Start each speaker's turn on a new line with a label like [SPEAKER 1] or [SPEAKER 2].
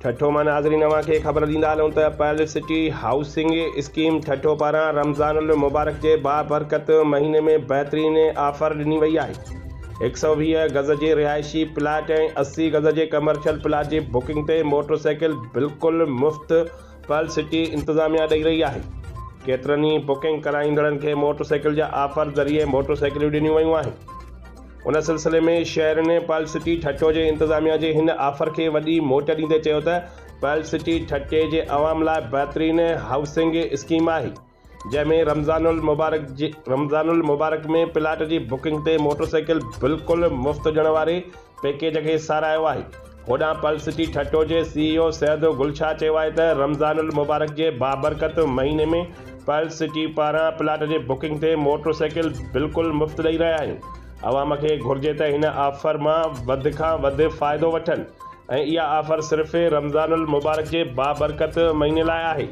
[SPEAKER 1] ठठो मां नाज़रीन खे ख़बर ॾींदा हलूं त पर्ल सिटी हाउसिंग स्कीम ठठो पारां रमज़ानुल मुबारक जे बाबरकत महीने में बहितरीन ऑफर ॾिनी वई आहे। 120 गज़ जे रिहाइशी प्लाट ऐं 80 गज़ जे कमर्शियल प्लाट जी बुकिंग ते मोटरसाइकिल बिल्कुलु मुफ़्त पर्ल सिटी इंतज़ामिया ॾेई रही आहे। केतिरनि ई बुकिंग कराईंदड़नि खे मोटरसाइकिल जा ऑफर ज़रिए मोटरसाइकिलूं ॾिनियूं वयूं आहिनि। उन सिलसिले में शहर ने पर्ल सिटी ठठो जे इंतज़ामिया जे हिन ऑफर के वॾी मोट ॾींदे चयो त पर्ल सिटी ठठे जे अवाम लाइ बहितरीन हाउसिंग स्कीम आहे, जंहिंमें रमज़ानुल मुबारक में प्लाट जी बुकिंग ते मोटरसाइकिल बिल्कुलु मुफ़्त ॾियण वारे पैकेज खे साराहियो आहे। होॾां पर्ल सिटी ठठो जे CEO सैयद गुलशाह चयो आहे त रमज़ानुल मुबारक जे बाबरकत महीने में पर्ल सिटी पारां प्लाट जे बुकिंग ते मोटरसाइकिल बिल्कुलु मुफ़्त ॾेई रहिया आहिनि। अवाम खे घुर्जे त हिन ऑफर मां वधि खां वधि फ़ाइदो वठनि ऐं इहा ऑफर सिर्फ़ु रमज़ानुल मुबारक जे बाबरकत महीने लाइ आहे।